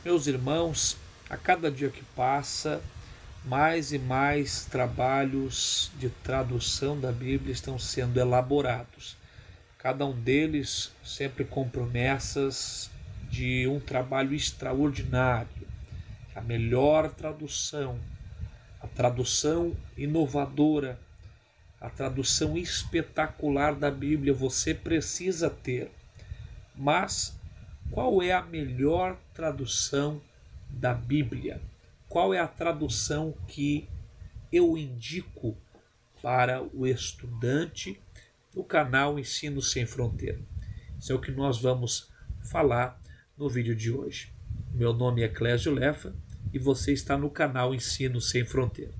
Meus irmãos, a cada dia que passa, mais e mais trabalhos de tradução da Bíblia estão sendo elaborados. Cada um deles sempre com promessas de um trabalho extraordinário. A melhor tradução, a tradução inovadora, a tradução espetacular da Bíblia você precisa ter. Mas qual é a melhor tradução da Bíblia? Qual é a tradução que eu indico para o estudante no canal Ensino Sem Fronteira? Isso é o que nós vamos falar no vídeo de hoje. Meu nome é Clésio Lefa e você está no canal Ensino Sem Fronteira.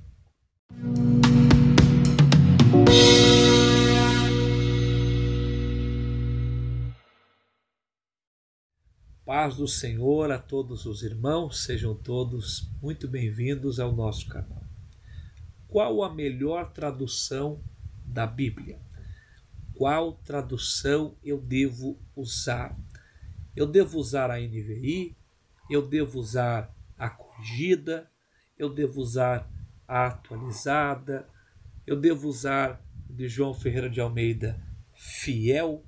Paz do Senhor a todos os irmãos, sejam todos muito bem-vindos ao nosso canal. Qual a melhor tradução da Bíblia? Qual tradução eu devo usar? Eu devo usar a NVI? Eu devo usar a corrigida? Eu devo usar a atualizada? Eu devo usar de João Ferreira de Almeida fiel?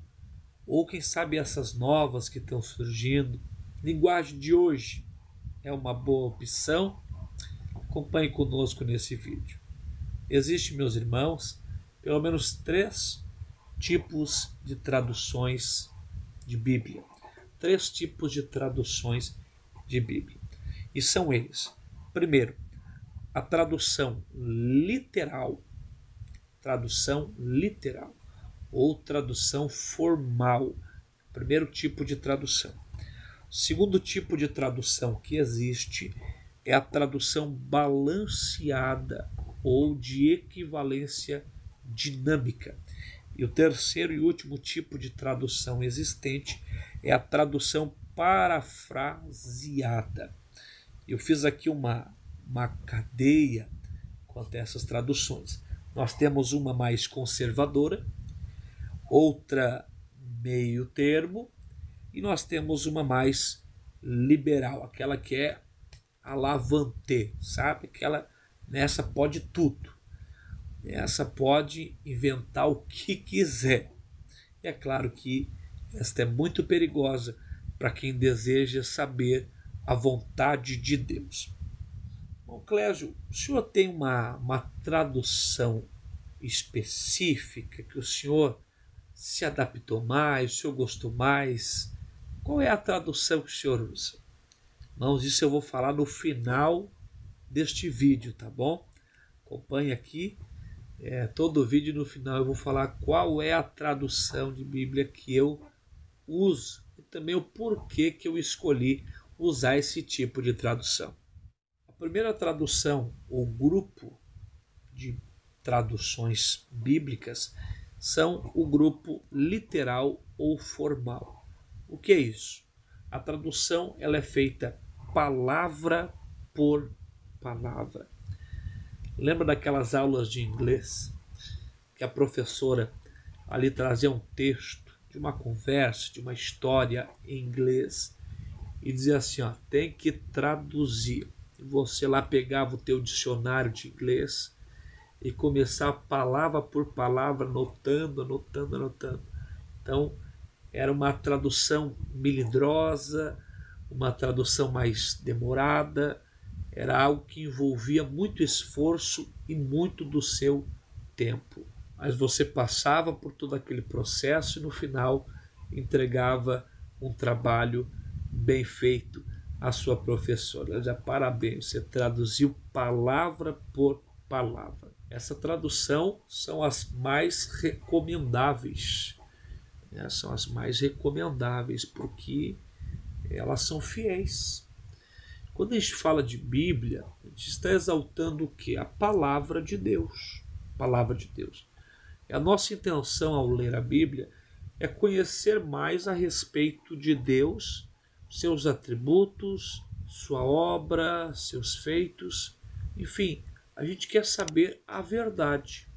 Ou quem sabe essas novas que estão surgindo? Linguagem de hoje é uma boa opção? Acompanhe conosco nesse vídeo. Existem, meus irmãos, pelo menos 3 tipos de traduções de Bíblia. 3 tipos de traduções de Bíblia. E são eles. Primeiro, a tradução literal. Tradução literal. Ou tradução formal. Primeiro tipo de tradução. Segundo tipo de tradução que existe é a tradução balanceada ou de equivalência dinâmica. E o terceiro e último tipo de tradução existente é a tradução parafraseada. Eu fiz aqui uma cadeia quanto a essas traduções. Nós temos uma mais conservadora, outra meio termo, e nós temos uma mais liberal, aquela que é alavante, sabe? Aquela, nessa pode tudo. Essa pode inventar o que quiser. E é claro que esta é muito perigosa para quem deseja saber a vontade de Deus. Bom, Clésio, o senhor tem uma tradução específica que o senhor se adaptou mais, o senhor gostou mais? Qual é a tradução que o senhor usa? Irmãos, isso eu vou falar no final deste vídeo, tá bom? Acompanhe aqui, todo o vídeo no final eu vou falar qual é a tradução de Bíblia que eu uso e também o porquê que eu escolhi usar esse tipo de tradução. A primeira tradução, ou grupo de traduções bíblicas, são o grupo literal ou formal. O que é isso? A tradução ela é feita palavra por palavra. Lembra daquelas aulas de inglês que a professora ali trazia um texto de uma conversa, de uma história em inglês e dizia assim, ó, tem que traduzir. E você lá pegava o teu dicionário de inglês e começar palavra por palavra, anotando. Então, era uma tradução melindrosa, uma tradução mais demorada, era algo que envolvia muito esforço e muito do seu tempo. Mas você passava por todo aquele processo e no final entregava um trabalho bem feito à sua professora. Já parabéns, você traduziu palavra por palavra. Essa tradução são as mais recomendáveis. São as mais recomendáveis porque elas são fiéis. Quando a gente fala de Bíblia, a gente está exaltando o quê? A palavra de Deus. A palavra de Deus. E a nossa intenção ao ler a Bíblia é conhecer mais a respeito de Deus, seus atributos, sua obra, seus feitos, enfim, a gente quer saber a verdade.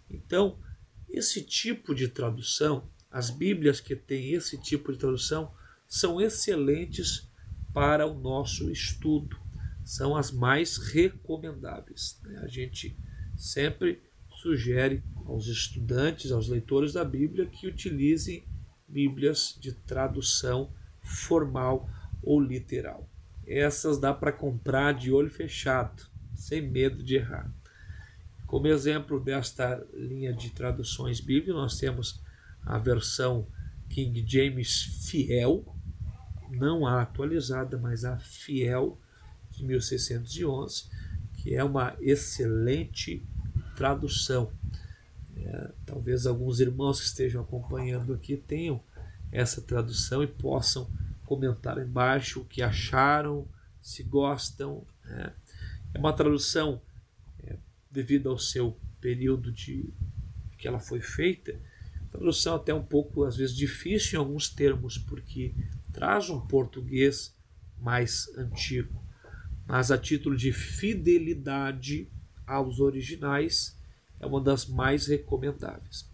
Então, esse tipo de tradução, as Bíblias que têm esse tipo de tradução, são excelentes para o nosso estudo. São as mais recomendáveis, né? A gente sempre sugere aos estudantes, aos leitores da Bíblia, que utilizem Bíblias de tradução formal ou literal. Essas dá para comprar de olho fechado, sem medo de errar. Como exemplo desta linha de traduções bíblicas, nós temos a versão King James Fiel, não a atualizada, mas a Fiel de 1611, que é uma excelente tradução. Talvez alguns irmãos que estejam acompanhando aqui tenham essa tradução e possam comentar embaixo o que acharam, se gostam. É uma tradução, devido ao seu período de que ela foi feita, tradução até um pouco, às vezes, difícil em alguns termos, porque traz um português mais antigo. Mas a título de fidelidade aos originais, é uma das mais recomendáveis.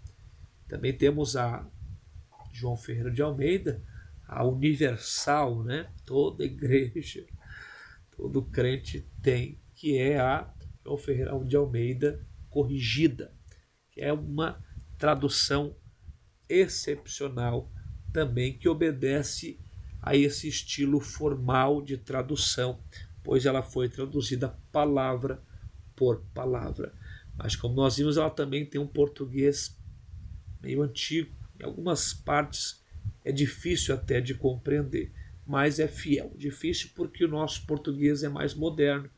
Também temos a João Ferreira de Almeida, a universal, né? Toda igreja, todo crente tem, que é a João Ferreira de Almeida corrigida, que é uma tradução excepcional também, que obedece a esse estilo formal de tradução, pois ela foi traduzida palavra por palavra. Mas como nós vimos, ela também tem um português meio antigo. Em algumas partes é difícil até de compreender, mas é fiel. Difícil porque o nosso português é mais moderno.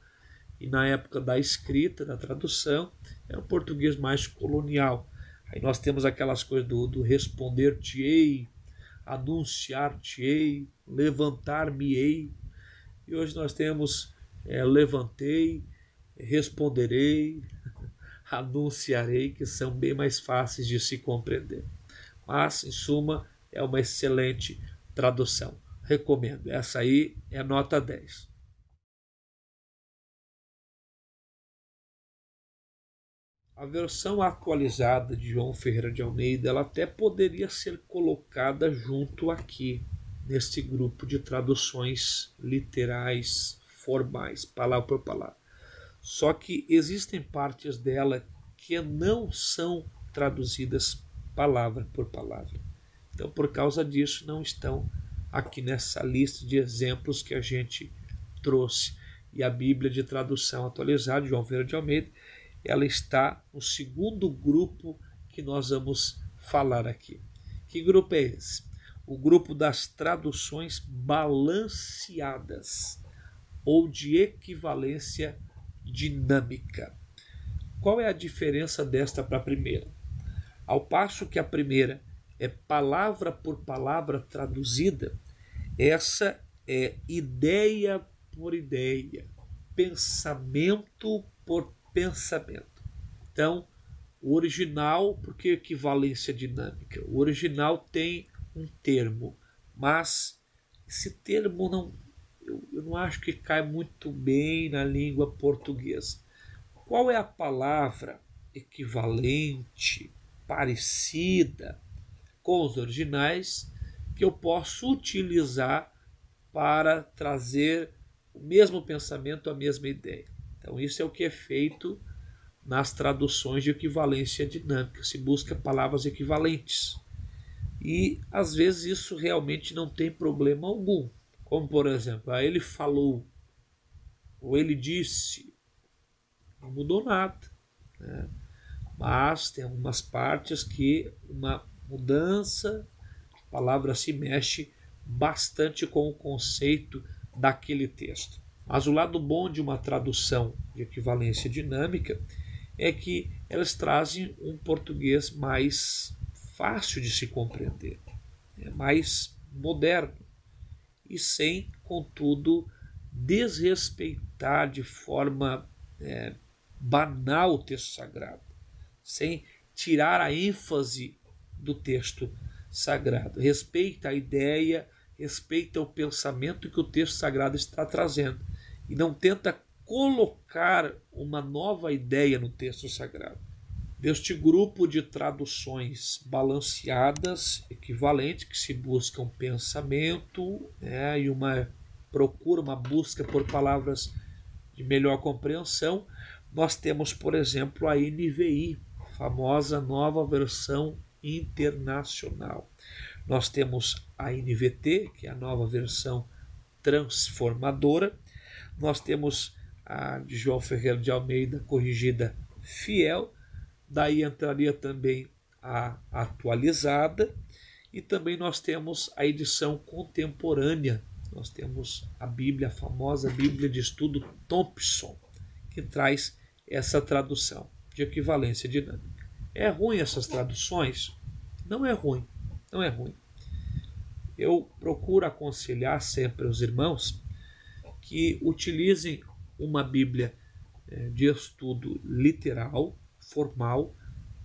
E na época da escrita, da tradução, era um português mais colonial. Aí nós temos aquelas coisas do responder-te-ei, anunciar-te-ei, levantar-me-ei. E hoje nós temos levantei, responderei, anunciarei, que são bem mais fáceis de se compreender. Mas, em suma, é uma excelente tradução. Recomendo. Essa aí é nota 10. A versão atualizada de João Ferreira de Almeida, ela até poderia ser colocada junto aqui, neste grupo de traduções literais, formais, palavra por palavra. Só que existem partes dela que não são traduzidas palavra por palavra. Então, por causa disso, não estão aqui nessa lista de exemplos que a gente trouxe. E a Bíblia de tradução atualizada de João Ferreira de Almeida, ela está no segundo grupo que nós vamos falar aqui. Que grupo é esse? O grupo das traduções balanceadas ou de equivalência dinâmica. Qual é a diferença desta para a primeira? Ao passo que a primeira é palavra por palavra traduzida, essa é ideia por ideia, pensamento por pensamento. Então, o original, por que equivalência dinâmica? O original tem um termo, mas esse termo eu não acho que cai muito bem na língua portuguesa. Qual é a palavra equivalente, parecida com os originais, que eu posso utilizar para trazer o mesmo pensamento, a mesma ideia? Então, isso é o que é feito nas traduções de equivalência dinâmica. Se busca palavras equivalentes. E, às vezes, isso realmente não tem problema algum. Como, por exemplo, ele falou, ou ele disse, não mudou nada, né? Mas tem algumas partes que uma mudança, a palavra se mexe bastante com o conceito daquele texto. Mas o lado bom de uma tradução de equivalência dinâmica é que elas trazem um português mais fácil de se compreender, mais moderno, e sem, contudo, desrespeitar de forma banal o texto sagrado, sem tirar a ênfase do texto sagrado. Respeita a ideia, respeita o pensamento que o texto sagrado está trazendo e não tenta colocar uma nova ideia no texto sagrado. Deste grupo de traduções balanceadas, equivalentes, que se buscam pensamento e uma procura, uma busca por palavras de melhor compreensão, nós temos, por exemplo, a NVI, famosa Nova Versão Internacional. Nós temos a NVT, que é a Nova Versão Transformadora. Nós temos a de João Ferreira de Almeida, corrigida Fiel. Daí entraria também a atualizada. E também nós temos a edição contemporânea. Nós temos a Bíblia, a famosa Bíblia de Estudo Thompson, que traz essa tradução de equivalência dinâmica. É ruim essas traduções? Não é ruim, não é ruim. Eu procuro aconselhar sempre os irmãos que utilizem uma Bíblia de estudo literal, formal,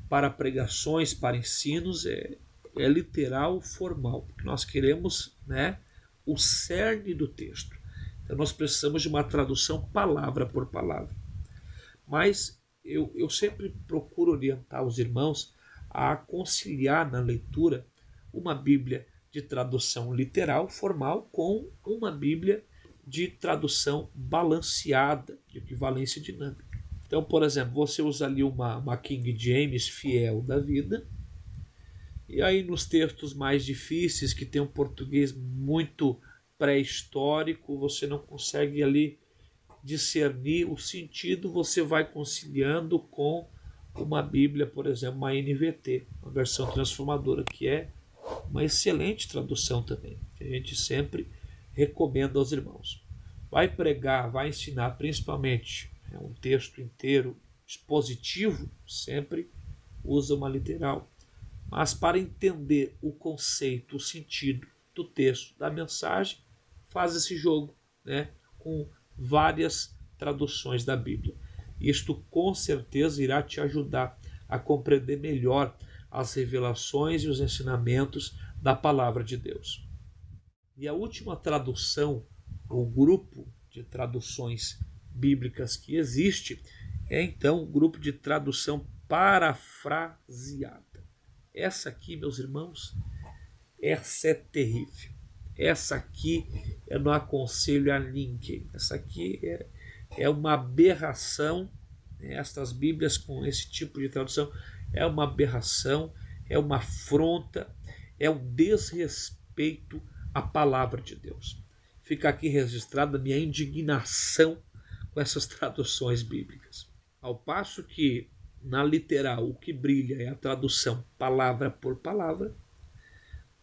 para pregações, para ensinos, é literal, formal, porque nós queremos, né, o cerne do texto. Então nós precisamos de uma tradução palavra por palavra. Mas eu sempre procuro orientar os irmãos a conciliar na leitura uma Bíblia de tradução literal, formal, com uma Bíblia de tradução balanceada, de equivalência dinâmica. Então, por exemplo, você usa ali uma King James Fiel da vida, e aí nos textos mais difíceis, que tem um português muito pré-histórico, você não consegue ali discernir o sentido, você vai conciliando com uma Bíblia, por exemplo, uma NVT, uma versão transformadora, que é uma excelente tradução também, que a gente sempre recomenda aos irmãos. Vai pregar, vai ensinar, principalmente um texto inteiro expositivo, sempre usa uma literal. Mas para entender o conceito, o sentido do texto, da mensagem, faz esse jogo, né, com várias traduções da Bíblia. Isto com certeza irá te ajudar a compreender melhor as revelações e os ensinamentos da palavra de Deus. E a última tradução, ou grupo de traduções bíblicas que existe, é então o grupo de tradução parafraseada. Essa aqui, meus irmãos, essa é terrível. Essa aqui eu não aconselho a ninguém. Essa aqui é uma aberração. Estas Bíblias com esse tipo de tradução é uma aberração, é uma afronta, é um desrespeito à palavra de Deus. Fica aqui registrada a minha indignação com essas traduções bíblicas. Ao passo que na literal o que brilha é a tradução palavra por palavra,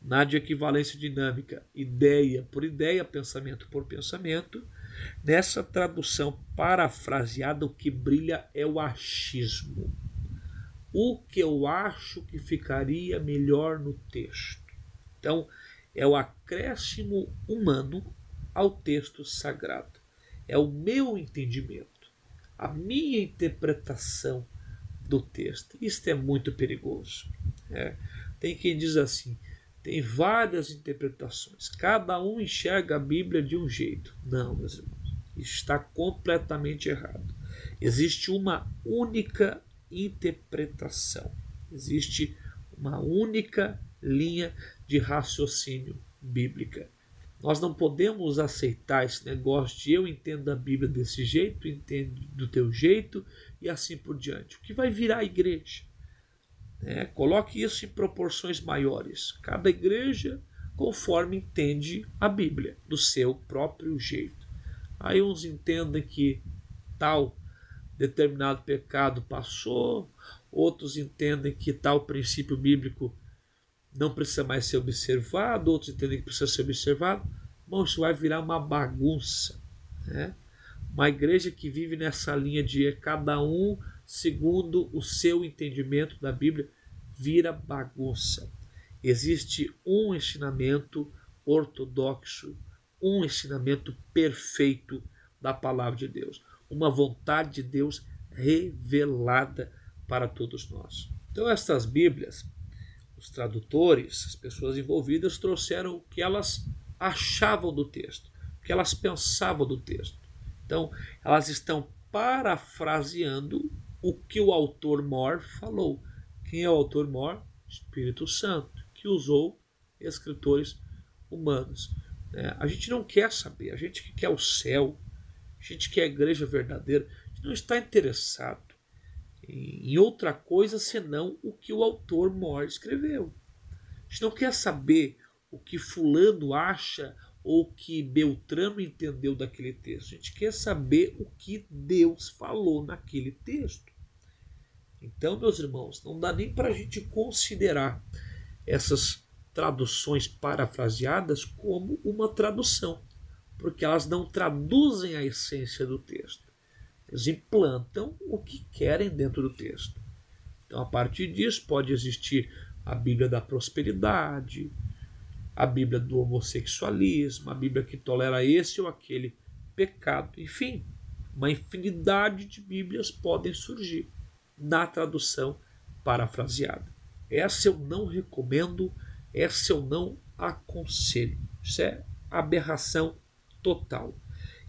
na de equivalência dinâmica, ideia por ideia, pensamento por pensamento, nessa tradução parafraseada o que brilha é o achismo. O que eu acho que ficaria melhor no texto. Então, é o acréscimo humano ao texto sagrado. É o meu entendimento, a minha interpretação do texto. Isto é muito perigoso. Tem quem diz assim, tem várias interpretações, cada um enxerga a Bíblia de um jeito. Não, meus irmãos, isso está completamente errado. Existe uma única interpretação, existe uma única linha de raciocínio bíblica. Nós não podemos aceitar esse negócio de eu entendo a Bíblia desse jeito, entendo do teu jeito e assim por diante. O que vai virar a igreja? Coloque isso em proporções maiores. Cada igreja conforme entende a Bíblia, do seu próprio jeito. Aí uns entendem que tal determinado pecado passou, outros entendem que tal princípio bíblico não precisa mais ser observado, outros entendem que precisa ser observado. Bom, isso vai virar uma bagunça. Uma igreja que vive nessa linha de cada um segundo o seu entendimento da Bíblia, vira bagunça. Existe um ensinamento ortodoxo, um ensinamento perfeito da palavra de Deus, uma vontade de Deus revelada para todos nós. Então estas Bíblias, os tradutores, as pessoas envolvidas trouxeram o que elas achavam do texto, o que elas pensavam do texto. Então elas estão parafraseando o que o autor mor falou. Quem é o autor mor? Espírito Santo, que usou escritores humanos. né? A gente não quer saber, a gente que quer o céu, a gente quer a igreja verdadeira, a gente não está interessado em outra coisa senão o que o autor mor escreveu. A gente não quer saber o que fulano acha ou o que Beltrano entendeu daquele texto. A gente quer saber o que Deus falou naquele texto. Então, meus irmãos, não dá nem para a gente considerar essas traduções parafraseadas como uma tradução, porque elas não traduzem a essência do texto. Eles implantam o que querem dentro do texto. Então, a partir disso, pode existir a Bíblia da prosperidade, a Bíblia do homossexualismo, a Bíblia que tolera esse ou aquele pecado. Enfim, uma infinidade de Bíblias podem surgir na tradução parafraseada. Essa eu não recomendo, essa eu não aconselho. Isso é aberração total.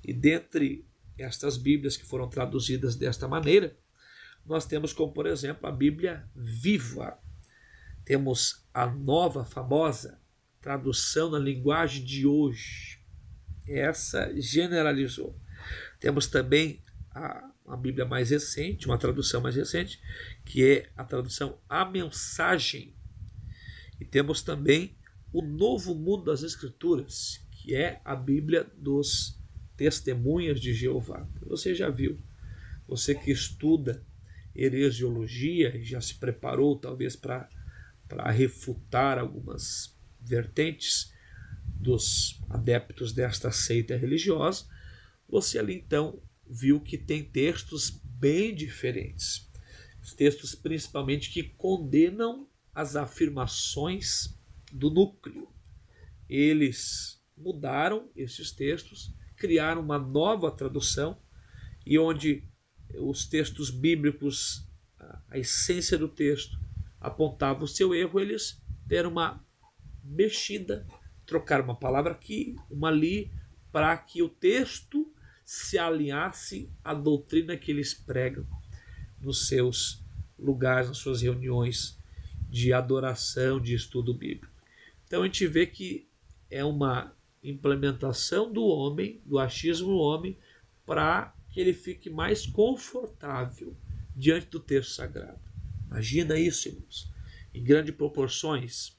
E dentre estas Bíblias que foram traduzidas desta maneira, nós temos como, por exemplo, a Bíblia Viva. Temos a nova, famosa tradução na linguagem de hoje. Essa generalizou. Temos também a Bíblia mais recente, uma tradução mais recente, que é a tradução A Mensagem. E temos também o Novo Mundo das Escrituras, que é a Bíblia dos Testemunhas de Jeová. Você já viu, você que estuda heresiologia e já se preparou talvez para refutar algumas vertentes dos adeptos desta seita religiosa, você ali então viu que tem textos bem diferentes. Os textos principalmente que condenam as afirmações do núcleo. Eles mudaram esses textos, criaram uma nova tradução, e onde os textos bíblicos, a essência do texto, apontava o seu erro, eles deram uma mexida, trocaram uma palavra aqui, uma ali, para que o texto se alinhasse à doutrina que eles pregam nos seus lugares, nas suas reuniões de adoração, de estudo bíblico. Então a gente vê que é uma implementação do homem, do achismo do homem, para que ele fique mais confortável diante do texto sagrado. Imagina isso, irmãos, em grandes proporções.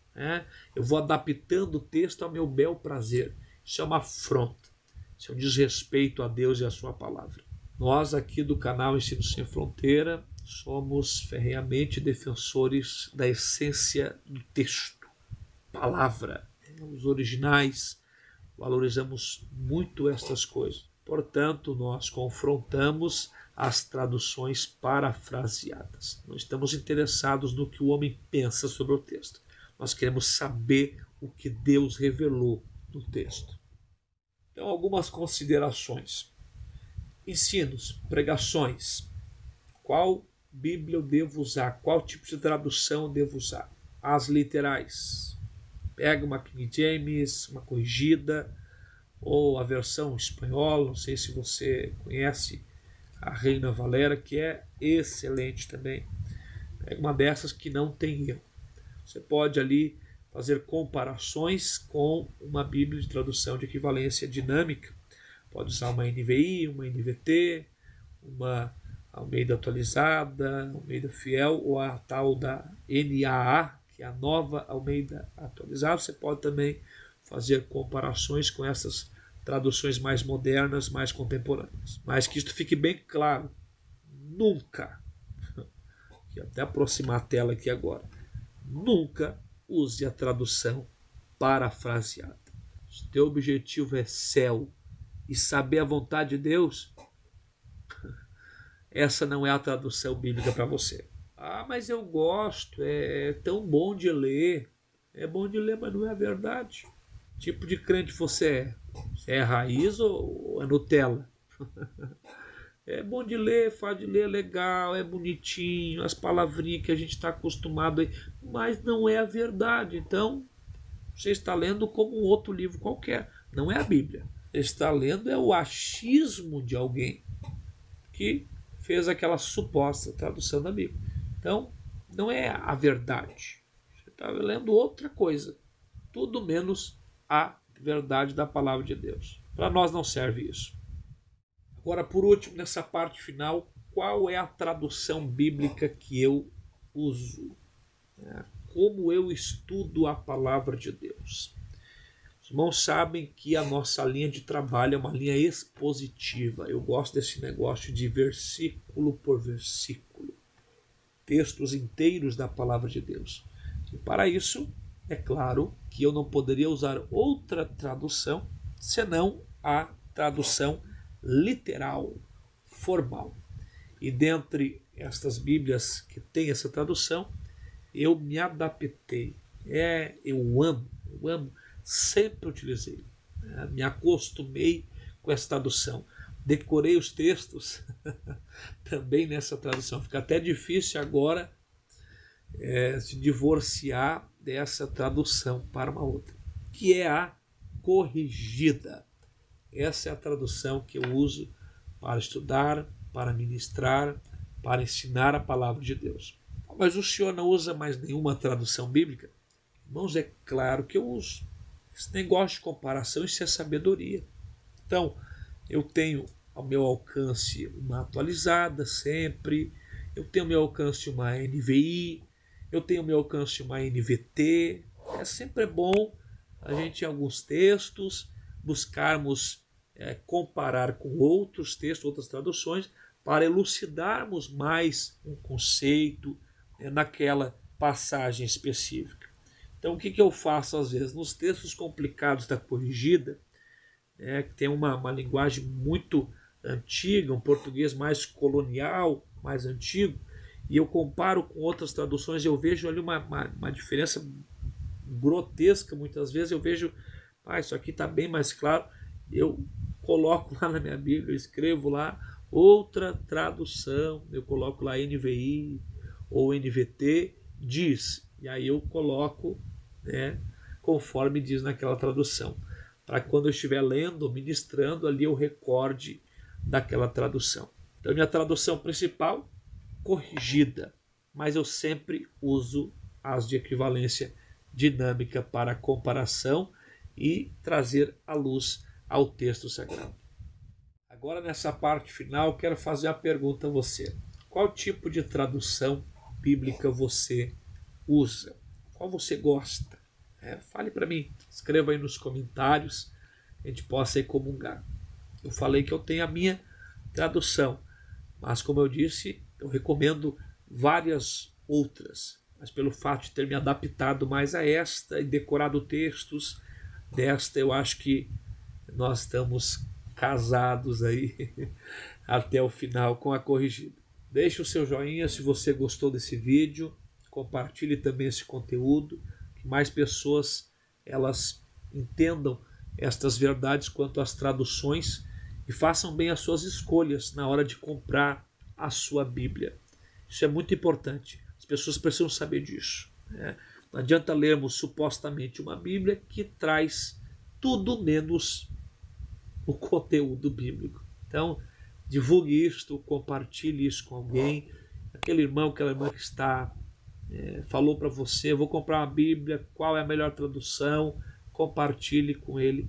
Eu vou adaptando o texto ao meu bel prazer. Isso é uma afronta, isso é um desrespeito a Deus e a sua palavra. Nós aqui do canal Ensino Sem Fronteira somos ferrenhamente defensores da essência do texto, palavra, os originais, valorizamos muito estas coisas. Portanto, nós confrontamos as traduções parafraseadas. Não estamos interessados no que o homem pensa sobre o texto. Nós queremos saber o que Deus revelou no texto. Então, algumas considerações. Ensinos, pregações. Qual Bíblia eu devo usar? Qual tipo de tradução eu devo usar? As literais. Pega uma King James, uma corrigida, ou a versão espanhola, não sei se você conhece a Reina Valera, que é excelente também. Pega uma dessas que não tem erro. Você pode ali fazer comparações com uma Bíblia de tradução de equivalência dinâmica. Pode usar uma NVI, uma NVT, uma Almeida atualizada, Almeida fiel, ou a tal da NAA, que é a nova Almeida atualizada. Você pode também fazer comparações com essas traduções mais modernas, mais contemporâneas. Mas que isto fique bem claro, nunca, vou até aproximar a tela aqui agora, nunca use a tradução parafraseada. Se o teu objetivo é céu e saber a vontade de Deus, essa não é a tradução bíblica para você. Ah, mas eu gosto, é tão bom de ler. É bom de ler, mas não é a verdade. Que tipo de crente você é? Você é raiz ou é Nutella? É bom de ler, faz de ler, é legal, é bonitinho, as palavrinhas que a gente está acostumado aí, mas não é a verdade. Então, você está lendo como um outro livro qualquer, não é a Bíblia. Você está lendo é o achismo de alguém que fez aquela suposta tradução da Bíblia. Então, não é a verdade. Você está lendo outra coisa, tudo menos a verdade da palavra de Deus. Para nós não serve isso. Agora, por último, nessa parte final, qual é a tradução bíblica que eu uso? Como eu estudo a palavra de Deus? Os irmãos sabem que a nossa linha de trabalho é uma linha expositiva. Eu gosto desse negócio de versículo por versículo. Textos inteiros da palavra de Deus. E para isso, é claro que eu não poderia usar outra tradução senão a tradução literal, formal. E dentre estas Bíblias que tem essa tradução, eu me adaptei. Eu amo, sempre utilizei. Me acostumei com essa tradução. Decorei os textos também nessa tradução. Fica até difícil agora se divorciar dessa tradução para uma outra, que é a corrigida. Essa é a tradução que eu uso para estudar, para ministrar, para ensinar a palavra de Deus. Mas o senhor não usa mais nenhuma tradução bíblica? Irmãos, é claro que eu uso. Esse negócio de comparação, isso é sabedoria. Então, eu tenho ao meu alcance uma atualizada sempre, eu tenho ao meu alcance uma NVI, eu tenho ao meu alcance uma NVT. Sempre é bom a gente, em alguns textos, buscarmos comparar com outros textos, outras traduções, para elucidarmos mais um conceito naquela passagem específica. Então, o que eu faço às vezes? Nos textos complicados da corrigida, que tem uma linguagem muito antiga, um português mais colonial, mais antigo, e eu comparo com outras traduções, eu vejo ali uma diferença grotesca. Muitas vezes eu vejo, isso aqui está bem mais claro, eu coloco lá na minha Bíblia, eu escrevo lá outra tradução, eu coloco lá NVI ou NVT, diz, e aí eu coloco conforme diz naquela tradução, para que quando eu estiver lendo, ministrando, ali eu recorde daquela tradução. Então, minha tradução principal, corrigida, mas eu sempre uso as de equivalência dinâmica para comparação e trazer à luz ao texto sagrado. Agora, nessa parte final, quero fazer a pergunta a você. Qual tipo de tradução bíblica você usa? Qual você gosta? Fale para mim, escreva aí nos comentários, a gente possa aí comungar. Eu falei que eu tenho a minha tradução, mas como eu disse, eu recomendo várias outras, mas pelo fato de ter me adaptado mais a esta e decorado textos desta, eu acho que nós estamos casados aí até o final com a corrigida. Deixe o seu joinha se você gostou desse vídeo, compartilhe também esse conteúdo, que mais pessoas elas entendam estas verdades quanto às traduções e façam bem as suas escolhas na hora de comprar a sua Bíblia. Isso é muito importante, as pessoas precisam saber disso. Não adianta lermos supostamente uma Bíblia que traz tudo menos o conteúdo bíblico. Então, divulgue isto, compartilhe isso com alguém, aquele irmão, aquela irmã que falou para você, vou comprar uma Bíblia, qual é a melhor tradução, compartilhe com ele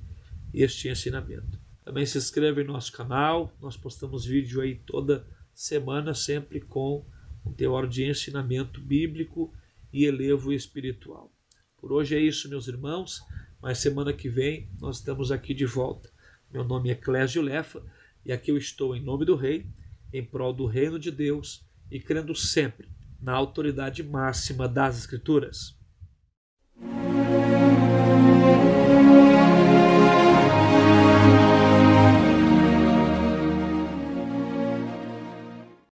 este ensinamento. Também se inscreva em nosso canal, nós postamos vídeo aí toda semana, sempre com um teor de ensinamento bíblico e elevo espiritual. Por hoje é isso, meus irmãos, mas semana que vem nós estamos aqui de volta. Meu nome é Clésio Lefa e aqui eu estou em nome do Rei, em prol do reino de Deus e crendo sempre na autoridade máxima das Escrituras.